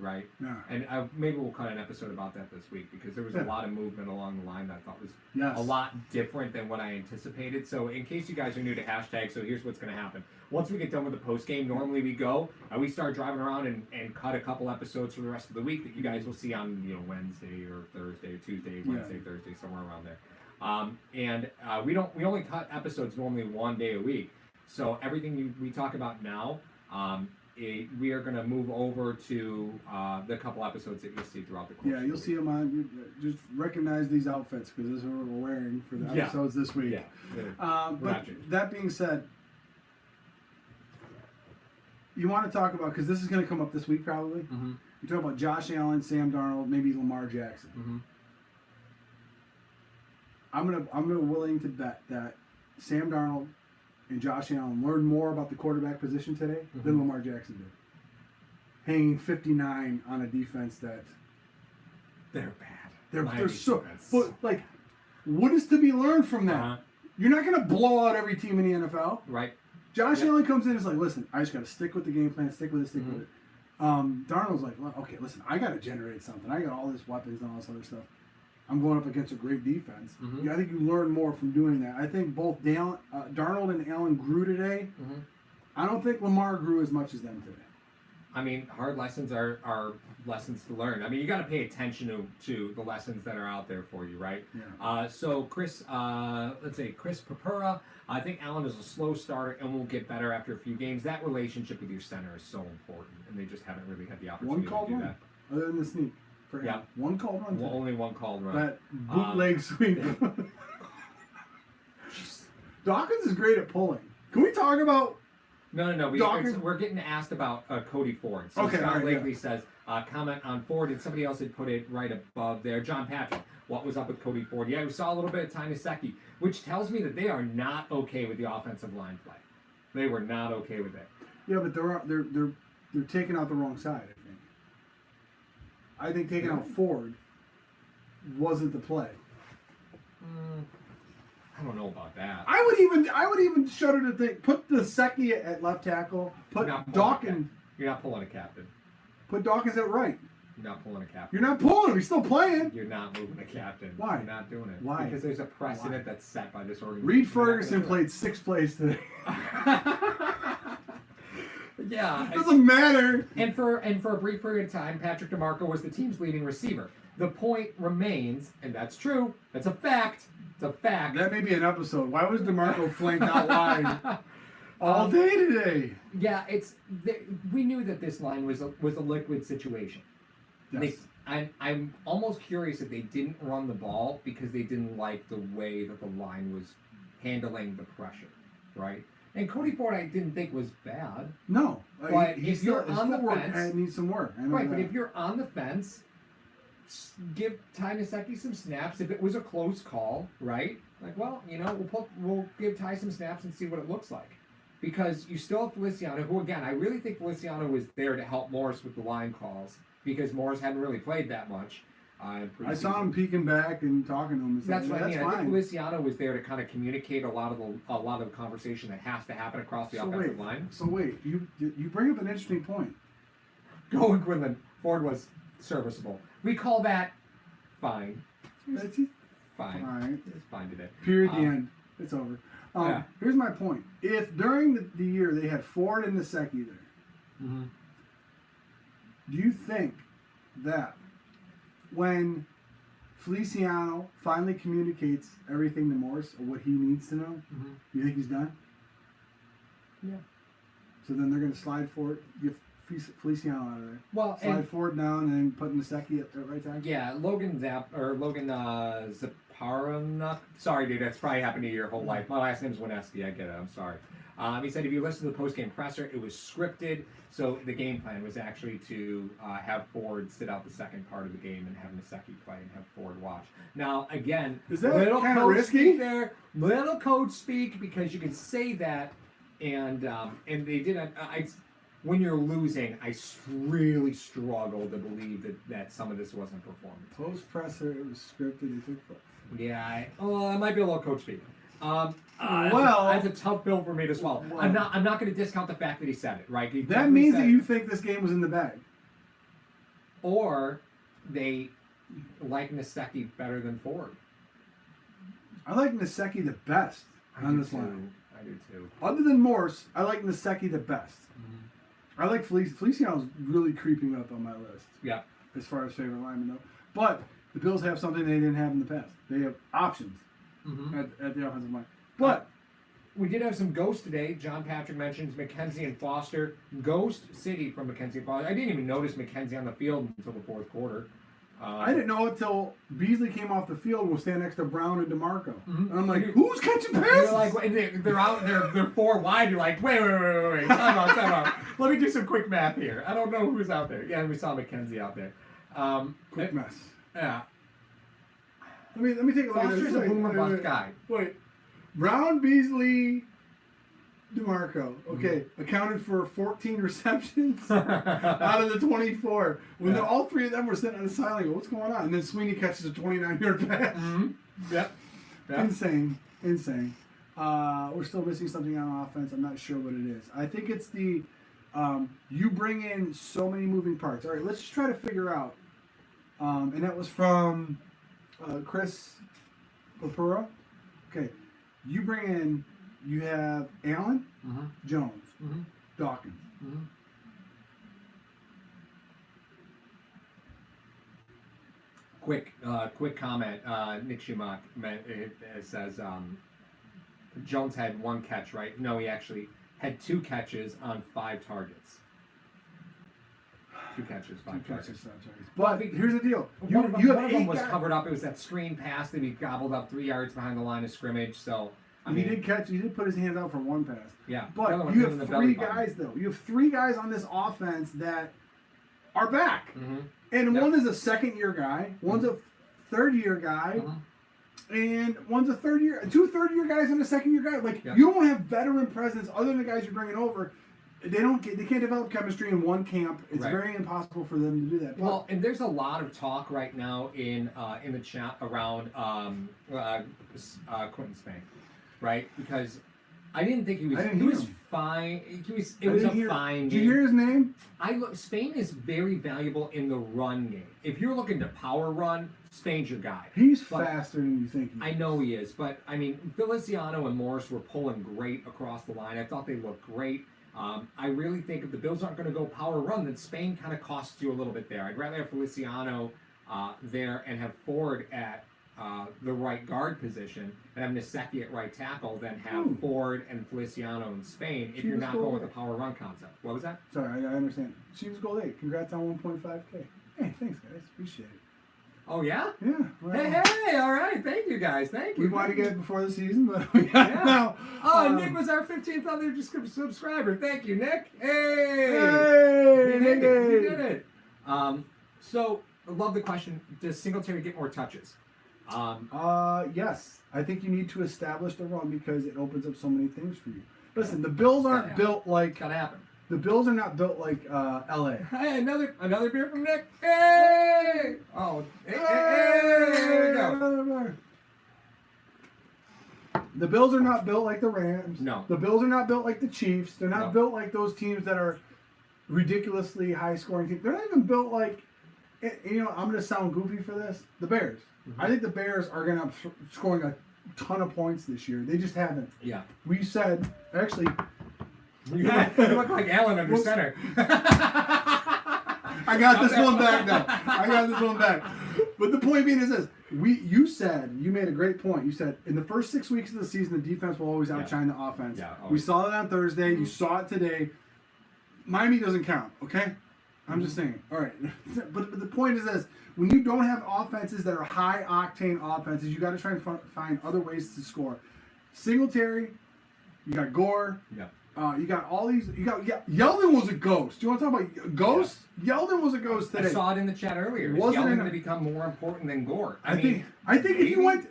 right? Yeah. And maybe we'll cut an episode about that this week because there was a lot of movement along the line that I thought was a lot different than what I anticipated. So in case you guys are new to hashtag, so here's what's going to happen. Once we get done with the post game, normally we start driving around and cut a couple episodes for the rest of the week that you guys will see on Wednesday or Thursday or Tuesday, Wednesday, Thursday, somewhere around there. We only cut episodes normally 1 day a week. So everything we talk about now, we are going to move over to the couple episodes that you'll see throughout the course. Yeah, you'll see them on. Just recognize these outfits because this is what we're wearing for the episodes this week. Yeah. But that being said, you want to talk about, because this is going to come up this week probably. You talk about Josh Allen, Sam Darnold, maybe Lamar Jackson. I'm gonna willing to bet that Sam Darnold and Josh Allen learned more about the quarterback position today than Lamar Jackson did. Hanging 59 on a defense that they're bad. They're so. But like, what is to be learned from that? You're not gonna blow out every team in the NFL, right? Josh Allen comes in and is like, listen, I just got to stick with the game plan, stick with it. Darnold's like, well, okay, listen, I got to generate something. I got all these weapons and all this other stuff. I'm going up against a great defense. Mm-hmm. Yeah, I think you learn more from doing that. I think both Darnold and Allen grew today. Mm-hmm. I don't think Lamar grew as much as them today. I mean, hard lessons are lessons to learn. I mean, you got to pay attention to the lessons that are out there for you, right? Yeah. So Chris, let's say Chris Papura, I think Allen is a slow starter and will get better after a few games. That relationship with your center is so important, and they just haven't really had the opportunity to do that. Other than the sneak. For yeah. One called run. Only one called run. That bootleg sweep. Dawkins is great at pulling. Can we talk about... No. We're getting asked about Cody Ford. So Scott Lakely says, comment on Ford, and somebody else had put it right above there. John Patrick, what was up with Cody Ford? Yeah, we saw a little bit of Tynasecki, which tells me that they are not okay with the offensive line play. They were not okay with it. Yeah, but they're taking out the wrong side, I think. I think taking out Ford wasn't the play. I don't know about that. I would even shudder to think, put the Secchi at left tackle, put Dawkins. You're not pulling a captain. Put Dawkins at right. You're not pulling a captain. You're not pulling him. He's still playing. You're not moving a captain. Why? You're not doing it. Why? Because there's a precedent that's set by this organization. Reed Ferguson played 6 plays today. Yeah. It doesn't matter. And for a brief period of time, Patrick DeMarco was the team's leading receiver. The point remains, and that's true, that's a fact. It's a fact. That may be an episode. Why was DeMarco flanked out wide all day today? Yeah, we knew that this line was a liquid situation. Yes. I'm almost curious if they didn't run the ball because they didn't like the way that the line was handling the pressure, right? And Cody Ford, I didn't think was bad. No, but if you're on the fence, needs some work. Right, but if you're on the fence, give Tynasecki some snaps. If it was a close call, right? Like, well, we'll give Ty some snaps and see what it looks like. Because you still have Feliciano, who, again, I really think Feliciano was there to help Morris with the line calls because Morris hadn't really played that much. I saw him peeking back and talking to him. That's what I mean. I think Feliciano was there to kind of communicate a lot of the conversation that has to happen across the offensive line. So wait, you bring up an interesting point. Go and Quinlan. Ford was serviceable. We call that fine. Fine. All right. It's fine today. Period. The end. It's over. Here's my point. If during the year they had Ford and Nsekhe there, do you think that when Feliciano finally communicates everything to Morris or what he needs to know, you think he's done? Yeah. So then they're going to slide Ford, get Feliciano out of there. Well, slide Ford down and then put Nsekhe at the right tackle. Yeah, Logan Zaparanuk. Sorry, dude, that's probably happened to you your whole life. My last name's Wineski. I get it. I'm sorry. He said if you listen to the post-game presser, it was scripted. So the game plan was actually to have Ford sit out the second part of the game and have Nsekhe play and have Ford watch. Now, again, is that little kind of code risky? Speak there, little code speak because you can say that, and they didn't. When you're losing, I really struggle to believe that some of this wasn't performance. Post presser, it was scripted. Yeah, it might be a little coach speak. That's a tough bill for me to swallow. Well, I'm not going to discount the fact that he said it, right? That means that you think this game was in the bag. Or they like Nsekhe better than Ford. I like Nsekhe the best on this line. I do too. Other than Morse, I like Nsekhe the best. I like Feliciano's really creeping up on my list. Yeah. As far as favorite lineman though. But the Bills have something they didn't have in the past. They have options at the offensive line. But we did have some ghosts today. John Patrick mentions McKenzie and Foster. Ghost City from McKenzie and Foster. I didn't even notice McKenzie on the field until the fourth quarter. I didn't know it until Beasley came off the field. We'll stand next to Brown and DeMarco. And I'm like, who's catching passes? You're like, they're out. They're 4 wide. You're like, wait. Time out. Let me do some quick math here. I don't know who's out there. Yeah, we saw McKenzie out there. Quick mess. Yeah. Let me take a look at this. Foster's a boomer bust guy. Wait. Brown, Beasley, DeMarco. Okay. Accounted for 14 receptions out of the 24. When all 3 of them were sitting on the sideline, go, what's going on? And then Sweeney catches a 29-yard pass. Yep. Insane. We're still missing something on offense. I'm not sure what it is. I think it's the You bring in so many moving parts. All right, let's just try to figure out. And that was from Chris Papura. Okay, you bring in. You have Allen, Jones, Dawkins. Quick comment. Nick Schumach says Jones had 1 catch, right? No, he actually had 2 catches on 5 targets. 2 catches, 5 targets. But here's the deal: One of them was covered up. It was that screen pass that he gobbled up 3 yards behind the line of scrimmage. So I mean, he did put his hands out for 1 pass. Yeah, but you have 3 guys though. You have 3 guys on this offense that are back, and one is a second-year guy, one's a third-year guy, and one's a two third-year guys and a second-year guy. Like you don't have veteran presence other than the guys you're bringing over. They can't develop chemistry in one camp. It's very impossible for them to do that. Well, and there's a lot of talk right now in the chat around Quentin Spain, right? Because I didn't think he was. He was fine. It was a fine game. Did you hear his name? Spain is very valuable in the run game. If you're looking to power run, Spain's your guy. He's faster than you think. I know he is, but I mean, Feliciano and Morris were pulling great across the line. I thought they looked great. I really think if the Bills aren't going to go power run, then Spain kind of costs you a little bit there. I'd rather have Feliciano there and have Ford at the right guard position and have Nasecki at right tackle than have Ford and Feliciano in Spain if you're not going with a power run concept. What was that? Sorry, I understand. She was gold 8. Congrats on 1.5K. Hey, thanks, guys. Appreciate it. Oh, yeah? Yeah. Well, hey, all right. Thank you, guys. Thank you. We wanted to get it before the season, but we got it now. Oh, Nick was our 15th other subscriber. Thank you, Nick. Hey! Hey! We did it. So, I love the question. Does Singletary get more touches? Yes. I think you need to establish the run because it opens up so many things for you. Listen, the Bills aren't built like... It's gotta happen. The Bills are not built like L.A. Hey, another beer from Nick. Hey! Oh, hey, there we go. The Bills are not built like the Rams. No. The Bills are not built like the Chiefs. They're not built like those teams that are ridiculously high-scoring teams. They're not even built like, you know, I'm going to sound goofy for this, the Bears. I think the Bears are going to be scoring a ton of points this year. They just haven't. Yeah. We said, actually... You look like Allen under center. I got this one back now. But the point being is this. You made a great point. You said in the first 6 weeks of the season, the defense will always outshine the offense. Yeah, we saw it on Thursday. You saw it today. Miami doesn't count, okay? I'm just saying. All right. But the point is this. When you don't have offenses that are high-octane offenses, you got to try and find other ways to score. Singletary, you got Gore. Yeah. You got all these. Yeldon was a ghost. Do you want to talk about ghosts? Yeah. Yeldon was a ghost today. I saw it in the chat earlier. Is Yeldon going to become more important than Gore? I think if you went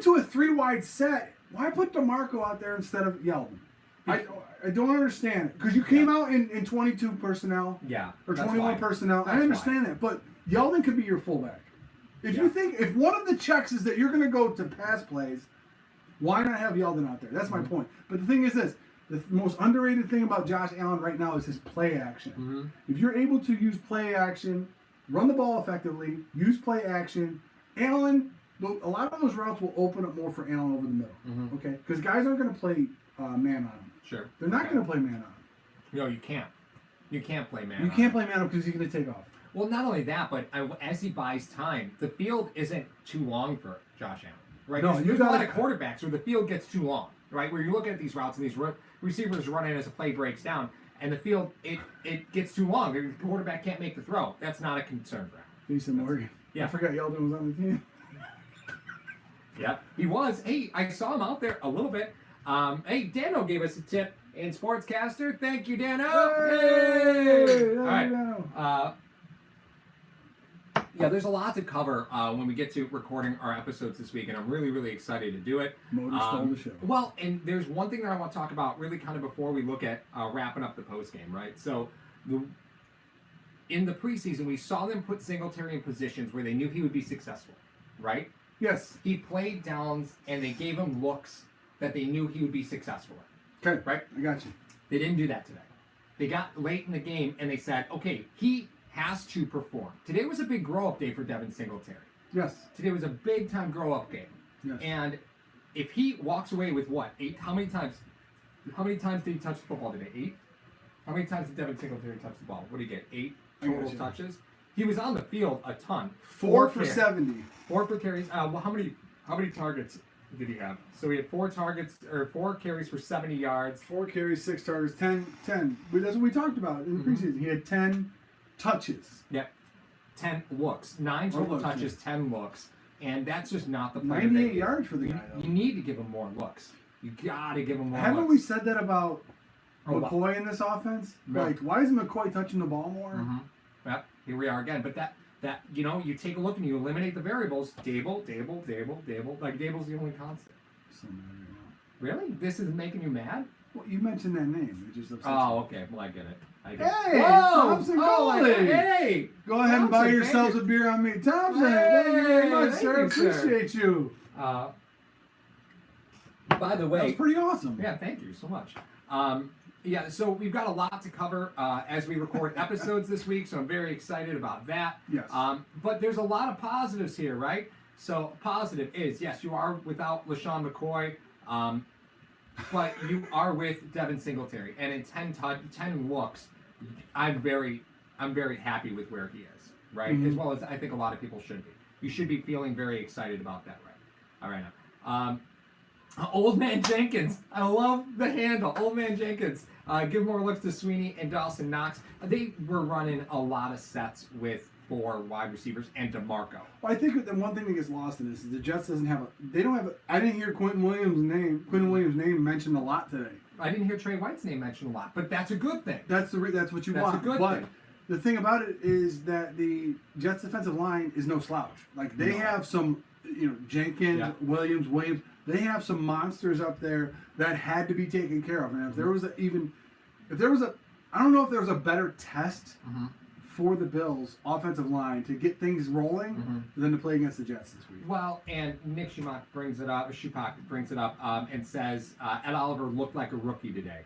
to a 3-wide set, why put DeMarco out there instead of Yeldon? I don't understand because you came out in 22 personnel. Yeah. Or 21 personnel. I understand that, but Yeldon could be your fullback. If one of the checks is that you're going to go to pass plays, why not have Yeldon out there? That's my point. But the thing is this. The most underrated thing about Josh Allen right now is his play action. If you're able to use play action, run the ball effectively, use play action, Allen, a lot of those routes will open up more for Allen over the middle. Okay? Because guys aren't going to play man on him. Sure. They're not going to play man on him. No, you can't. You can't play man on him. You can't play man on him because he's going to take off. Well, not only that, but as he buys time, the field isn't too long for Josh Allen. Right? No, there's a lot of quarterbacks where the field gets too long. Right? Where you're looking at these routes and these receivers run in as a play breaks down, and the field, it gets too long. The quarterback can't make the throw. That's not a concern for him. Jason Morgan. Yeah. I forgot Yeldon was on the team. Yeah, he was. Hey, I saw him out there a little bit. Hey, Dano gave us a tip in Sportscaster. Thank you, Dano. Hey! All right. Yeah, there's a lot to cover when we get to recording our episodes this week, and I'm really, really excited to do it. Motor stole the show. Well, and there's one thing that I want to talk about really kind of before we look at wrapping up the postgame, right? So in the preseason, we saw them put Singletary in positions where they knew he would be successful, right? Yes. He played downs, and they gave him looks that they knew he would be successful in. Okay. Right? I got you. They didn't do that today. they got late in the game and they said, okay, he has to perform. Today was a big grow-up day for Devin Singletary. Yes. Today was a big-time grow-up game. Yes. And if he walks away with what? 8? How many times did he touch the football today? 8? How many times did Devin Singletary touch the ball? What did he get? 8 total touches? He was on the field a ton. 4 for 70. 4 for carries. Well, how many targets did he have? So he had 4 carries for 70 yards. 4 carries, 6 targets, 10. That's what we talked about in the preseason. He had 10 touches. Yep. 10 looks. 9 total touches, 10 looks. And that's just not the player. 98 yards for the guy, though. You need to give him more looks. You gotta give him more Haven't looks. we said that about McCoy in this offense? No. Like, why isn't McCoy touching the ball more? Mm-hmm. Yep. Here we are again. But that you take a look and you eliminate the variables. Dable. Like Dable's the only constant. So mad right now. Really? This is making you mad? Well, you mentioned that name. It just upsets Oh, me. okay. Well, I get it. Hey, Whoa! Thompson Goalie! Hey! Go ahead and buy Thompson, yourselves a beer on me. Thompson, thank you very much, sir. Appreciate you. By the way, that was pretty awesome. Yeah, thank you so much. Yeah, so we've got a lot to cover as we record episodes this week, so I'm very excited about that. Yes. But there's a lot of positives here, right? So positive is, yes, you are without LaShawn McCoy, but you are with Devin Singletary. And in 10 looks, I'm very happy with where he is, right? Mm-hmm. As well as I think a lot of people should be. You should be feeling very excited about that, right? All right now. Old Man Jenkins. I love the handle. Old Man Jenkins. Give more looks to Sweeney and Dawson Knox. They were running a lot of sets with 4 wide receivers and DeMarco. Well, I think the one thing that gets lost in this is the Jets doesn't have they don't have I didn't hear Quentin Williams' name mentioned a lot today. I didn't hear Trey White's name mentioned a lot, but that's a good thing. That's what you That's want. a good but thing. the thing about it is that the Jets' defensive line is no slouch. Like they have some, Jenkins, Williams. They have some monsters up there that had to be taken care of. And if there was I don't know if there was a better test for the Bills' offensive line to get things rolling than to play against the Jets this week. Well, and Nick Schupak brings it up, and says Ed Oliver looked like a rookie today.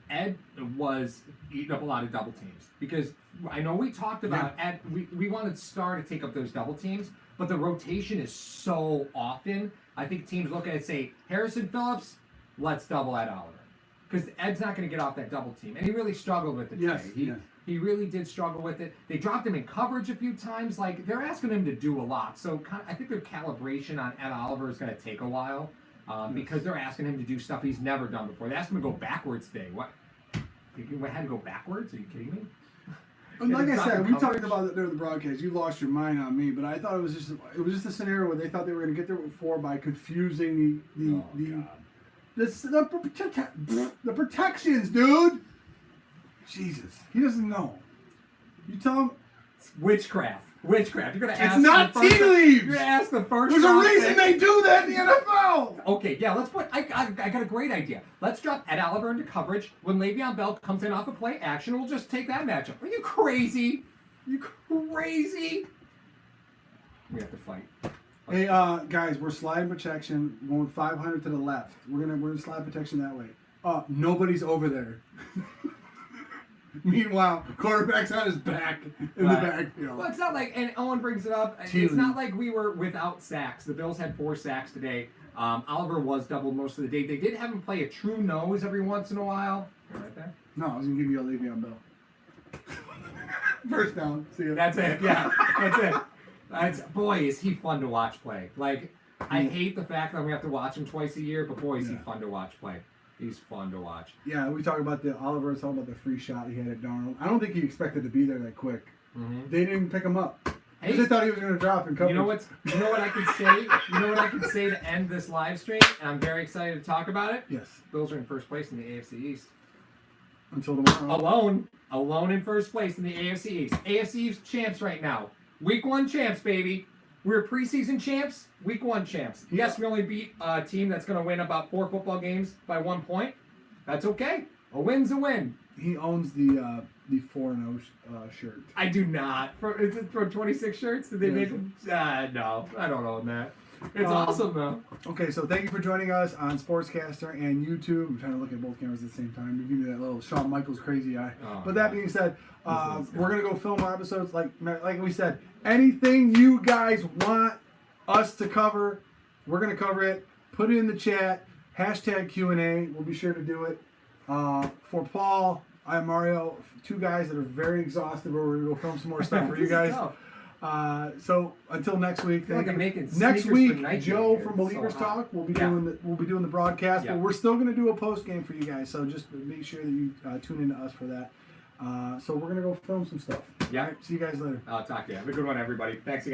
Ed was eating up a lot of double teams because I know we talked about Ed. We wanted Starr to take up those double teams, but the rotation is so often. I think teams look at it and say, Harrison Phillips, let's double Ed Oliver. Because Ed's not going to get off that double team. And he really struggled with it today. He really did struggle with it. They dropped him in coverage a few times. Like, they're asking him to do a lot. So I think their calibration on Ed Oliver is going to take a while because they're asking him to do stuff he's never done before. They asked him to go backwards today. What? You had to go backwards? Are you kidding me? And like I said, we talked about it during the broadcast. You lost your mind on me, but I thought it was just a scenario where they thought they were going to get there before by confusing the protections, dude. Jesus, he doesn't know. You tell him witchcraft. You're gonna ask. It's not tea leaves. You're gonna ask the first. There's a reason they do that in the NFL. Okay, yeah. Let's put. I got a great idea. Let's drop Ed Oliver into coverage. When Le'Veon Bell comes in off a play action, we'll just take that matchup. Are you crazy? We have to fight. Hey, guys, we're slide protection going 500 to the left. We're gonna slide protection that way. Nobody's over there. Meanwhile, quarterback's on his back in the backfield. Well, it's not like, and Owen brings it up, it's not like we were without sacks. The Bills had 4 sacks today. Oliver was doubled most of the day. They did have him play a true nose every once in a while. You're right there. No, I was going to give you a Le'Veon Bell. First down. See ya. That's it. Yeah, that's it. Boy, is he fun to watch play. Like, I hate the fact that we have to watch him twice a year, but boy, is he fun to watch play. He's fun to watch. Yeah, we talked about Oliver was talking about the free shot he had at Darnold. I don't think he expected to be there that quick. They didn't pick him up. Hey, they thought he was going to drop and cover. You know what I can say? You know what I can say to end this live stream? And I'm very excited to talk about it. Yes. Bills are in first place in the AFC East. Until tomorrow. Alone in first place in the AFC East. AFC East champs right now. Week 1 champs, baby. We're preseason champs, week 1 champs. Yes, we only beat a team that's going to win about 4 football games by 1 point. That's okay. A win's a win. He owns the 4-0 shirt. I do not. Is it from 26 shirts? Did they make them? No, I don't own that. It's awesome though. Okay, so thank you for joining us on Sportscaster and YouTube. I'm trying to look at both cameras at the same time. You give me that little Shawn Michaels crazy eye. Oh, but that being said, we're gonna go film our episodes. Like we said, anything you guys want us to cover, we're gonna cover it. Put it in the chat. Hashtag Q&A. We'll be sure to do it. For Paul, I'm Mario. Two guys that are very exhausted, but we're gonna go film some more stuff for you guys. So until next week. Next week, Joe from Believers Talk will be doing the broadcast, but we're still gonna do a post game for you guys. So just make sure that you tune in to us for that. So we're gonna go film some stuff. Yeah. All right, see you guys later. I'll talk to you. Have a good one, everybody. Thanks again.